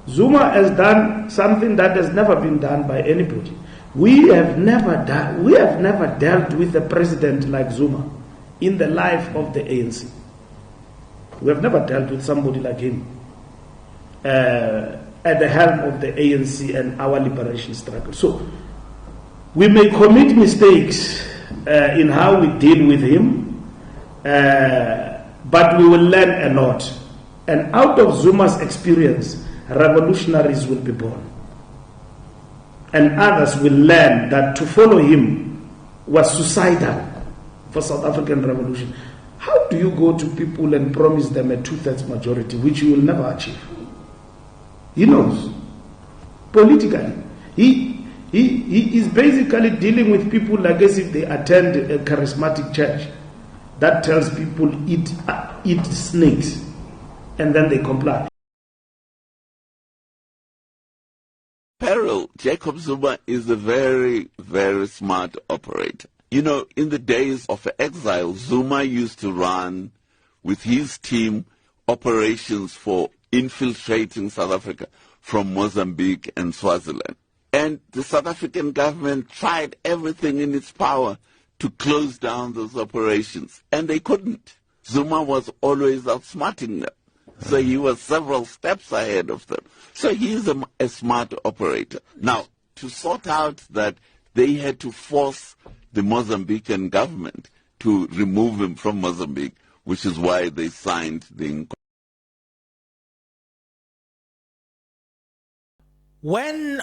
Zuma has done something that has never been done by anybody. We have never dealt with a president like Zuma in the life of the ANC. We have never dealt with somebody like him at the helm of the ANC and our liberation struggle. So we may commit mistakes in how we deal with him, but we will learn a lot. And out of Zuma's experience, revolutionaries will be born. And others will learn that to follow him was suicidal for South African revolution. How do you go to people and promise them a 2/3 majority, which you will never achieve? He knows. Politically. He is basically dealing with people like as if they attend a charismatic church that tells people eat snakes, and then they comply. Peril, Jacob Zuma is a very, very smart operator. You know, in the days of exile, Zuma used to run with his team operations for infiltrating South Africa from Mozambique and Swaziland. And the South African government tried everything in its power to close down those operations, and they couldn't. Zuma was always outsmarting them. So he was several steps ahead of them. So he is a smart operator. Now, to sort out that they had to force the Mozambican government to remove him from Mozambique, which is why they signed the... When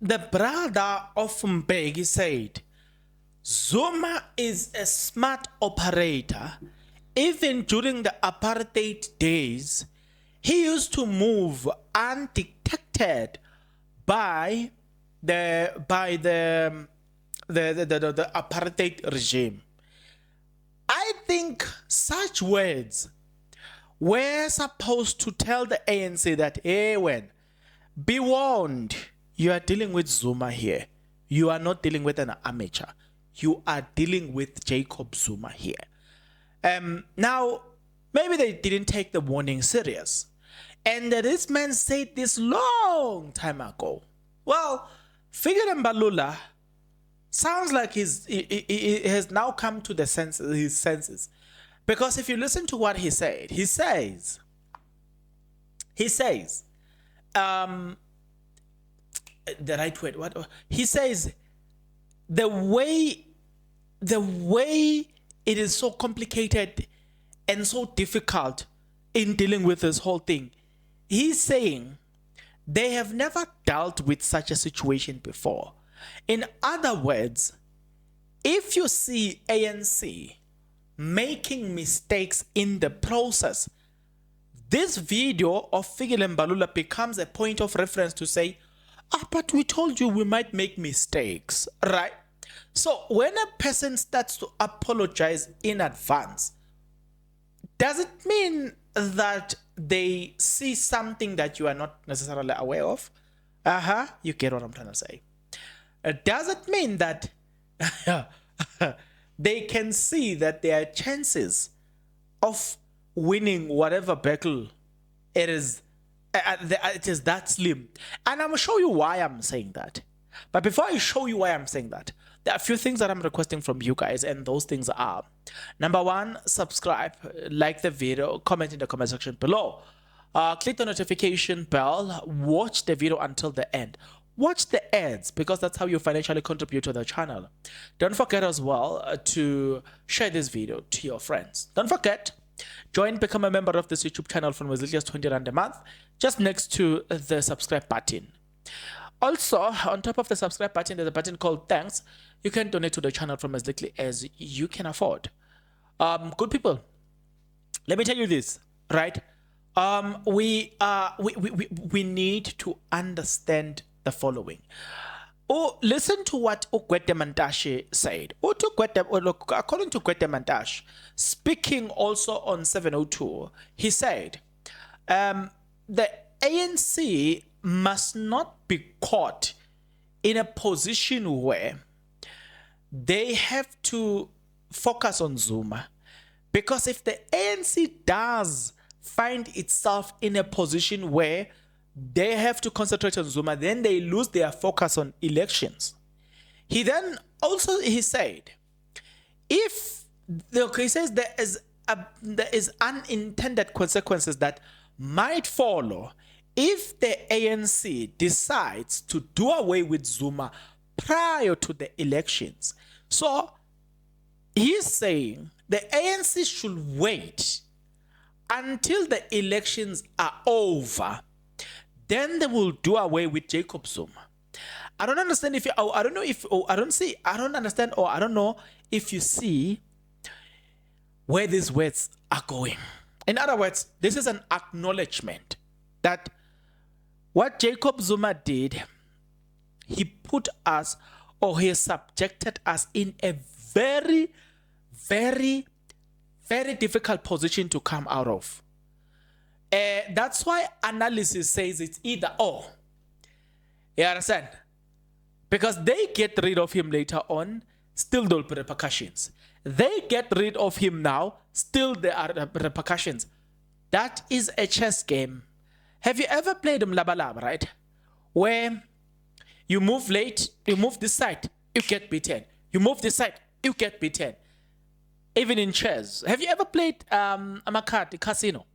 the brother of Mbeki said, Zuma is a smart operator, even during the apartheid days, he used to move undetected by the apartheid regime. I think such words were supposed to tell the ANC that, hey, be warned, you are dealing with Zuma here. You are not dealing with an amateur. You are dealing with Jacob Zuma here. Now, maybe they didn't take the warning serious. And this man said this long time ago. Well, Fikile Mbalula sounds like he has now come to his senses. Because if you listen to what he said, he says, the right word, what? He says, the way it is so complicated and so difficult in dealing with this whole thing. He's saying they have never dealt with such a situation before. In other words, if you see ANC making mistakes in the process, this video of Fikile Mbalula becomes a point of reference to say, but we told you we might make mistakes, right? So when a person starts to apologize in advance, does it mean that they see something that you are not necessarily aware of? You get what I'm trying to say. Does it mean that they can see that there are chances of winning whatever battle it is that slim? And I'm going to show you why I'm saying that. But before I show you why I'm saying that, there are a few things that I'm requesting from you guys, and those things are: number one, subscribe, like the video, comment in the comment section below, click the notification bell, watch the video until the end, watch the ads, because that's how you financially contribute to the channel. Don't forget as well to share this video to your friends. Don't forget, become a member of this YouTube channel from as little as 20 Rand a month, just next to the subscribe button. Also, on top of the subscribe button, there's a button called thanks. You can donate to the channel from as little as you can afford. Good people, let me tell you this, right? We need to understand the following. Listen to what Gwede Mantashe said. According to Gwede Mantashe, speaking also on 702, he said, the ANC must not be caught in a position where they have to focus on Zuma. Because if the ANC does find itself in a position where they have to concentrate on Zuma, then they lose their focus on elections. He then also, he said, if he says there is unintended consequences that might follow if the ANC decides to do away with Zuma prior to the elections. So he's saying the ANC should wait until the elections are over. Then they will do away with Jacob Zuma. I don't understand if you, I don't know if, I don't understand, or I don't know if you see where these words are going. In other words, this is an acknowledgement that what Jacob Zuma did, he put us, or he subjected us in a very, very, very difficult position to come out of. That's why analysis says it's either or. You understand? Because they get rid of him later on, still there will be repercussions. They get rid of him now, still there are repercussions. That is a chess game. Have you ever played Mlabalaba, right? Where you move late, you move this side, you get beaten. You move this side, you get beaten. Even in chess. Have you ever played Amakati Casino?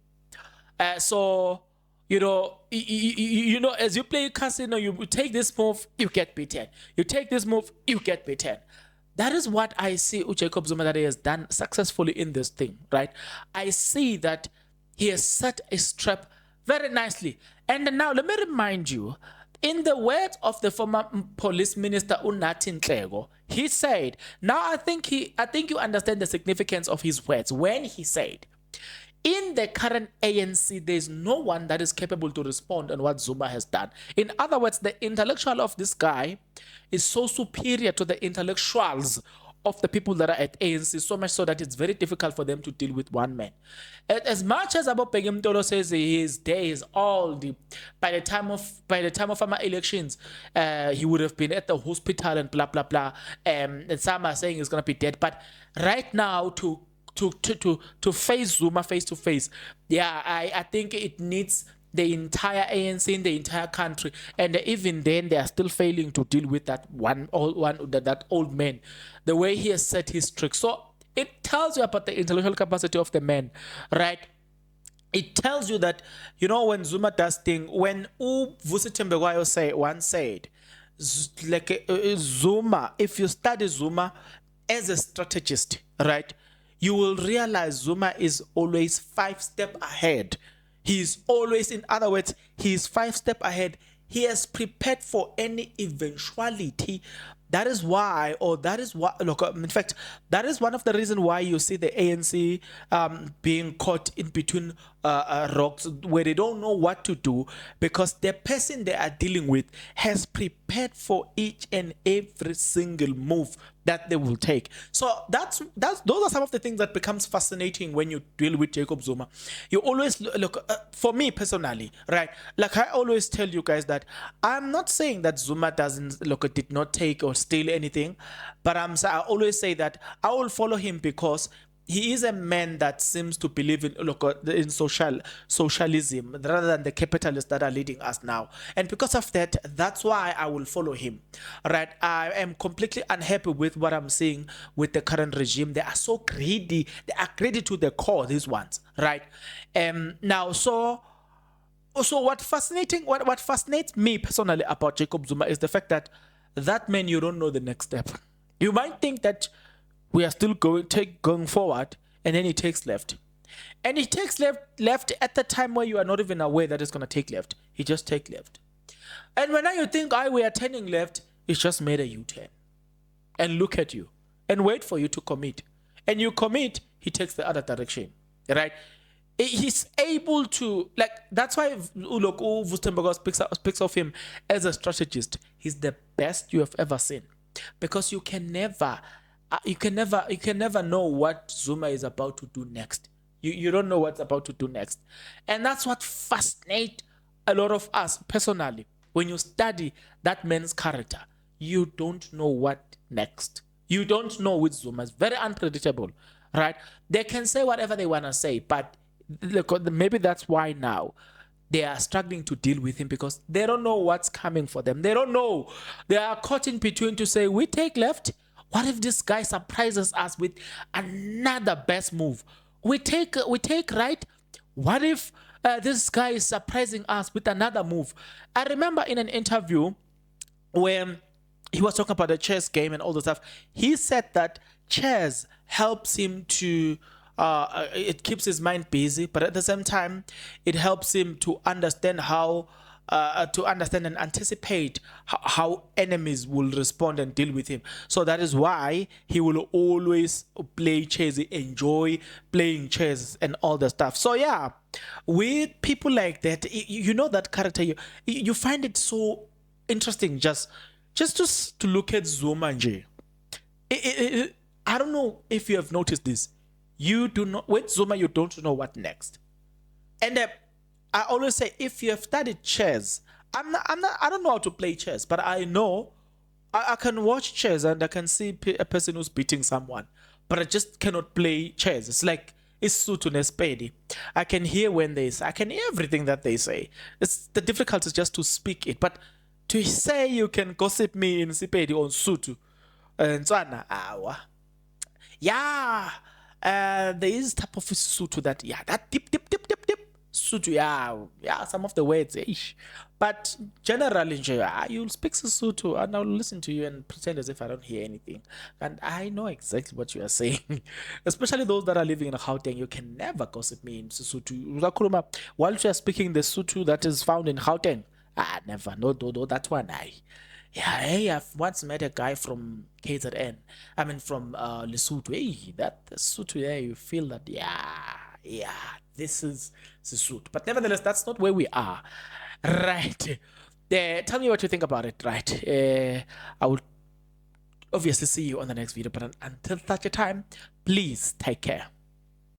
So, you know, as you play casino, you take this move, you get beaten. You take this move, you get beaten. That is what I see Jacob Zuma that he has done successfully in this thing, right? I see that he has set a trap very nicely. And now let me remind you, in the words of the former police minister Unathi Nhleko, he said, now I think you understand the significance of his words when he said, in the current ANC, there is no one that is capable to respond on what Zuma has done. In other words, the intellectual of this guy is so superior to the intellectuals of the people that are at ANC, so much so that it's very difficult for them to deal with one man. As much as Abo Peggy Mtolo says his day is old, by the time of our elections, he would have been at the hospital and blah blah blah. And some are saying he's gonna be dead. But right now, to face Zuma face to face, yeah, I think it needs the entire ANC in the entire country, and even then they are still failing to deal with that that old man, the way he has set his tricks. So it tells you about the intellectual capacity of the man, right? It tells you that, you know, when Zuma does thing, when Vusi Tembekwayo once said, like Zuma, if you study Zuma as a strategist, right, you will realize Zuma is always 5 steps ahead. He is always, in other words, he is 5 steps ahead. He has prepared for any eventuality. That is why, look, in fact, that is one of the reasons why you see the ANC being caught in between rocks where they don't know what to do, because the person they are dealing with has prepared for each and every single move that they will take. So those are some of the things that becomes fascinating when you deal with Jacob Zuma. You always look, for me personally, right? Like I always tell you guys that I'm not saying that Zuma did not take or steal anything, but I always say that I will follow him because he is a man that seems to believe in socialism rather than the capitalists that are leading us now. And because of that, that's why I will follow him. Right? I am completely unhappy with what I'm seeing with the current regime. They are so greedy. They are greedy to the core, these ones. Right? Now, so what fascinates me personally about Jacob Zuma is the fact that man, you don't know the next step. You might think that we are still going forward, and then he takes left. And he takes left at the time where you are not even aware that it's going to take left. He just takes left. And when now you think, we are turning left, it's just made a U-turn. And look at you. And wait for you to commit. And you commit, he takes the other direction. Right? He's able to, like, that's why Vustenberg speaks of him as a strategist. He's the best you have ever seen. Because you can never know what Zuma is about to do next. You don't know what's about to do next. And that's what fascinates a lot of us personally. When you study that man's character, you don't know what next. You don't know with Zuma. It's very unpredictable, right? They can say whatever they want to say, but look, maybe that's why now they are struggling to deal with him because they don't know what's coming for them. They don't know. They are caught in between to say, we take left. What if this guy surprises us with another best move? We take right. What if this guy is surprising us with another move? I remember in an interview where he was talking about the chess game and all the stuff. He said that chess helps him to it keeps his mind busy, but at the same time, it helps him to understand how to understand and anticipate how enemies will respond and deal with him. So that is why he will always play chess. He enjoy playing chess and all the stuff. So yeah, with people like that, you know that character, you find it so interesting just to look at Zuma nje. I don't know if you have noticed this. You do not, with Zuma, you don't know what next. And I always say, if you have studied chess, I don't know how to play chess, but I know I can watch chess and I can see a person who's beating someone, but I just cannot play chess. It's like it's sutu nespedi. I can hear when they say, I can hear everything that they say. It's the difficulty is just to speak it, but to say you can gossip me in sipedi on sutu, and awa, yeah. There is type of sutu that that dip sutu some of the words but generally you'll speak Sesotho and I'll listen to you and pretend as if I don't hear anything, and I know exactly what you are saying. Especially those that are living in Gauteng, you can never gossip me in Sesotho. While you are speaking the Sotho that is found in Gauteng, never, no, that one hey, I've once met a guy from KZN. I mean, from Lesotho. Hey, that Lesotho, you feel that, this is Lesotho. But nevertheless, that's not where we are. Right. Tell me what you think about it, right? I will obviously see you on the next video. But until such a time, please take care.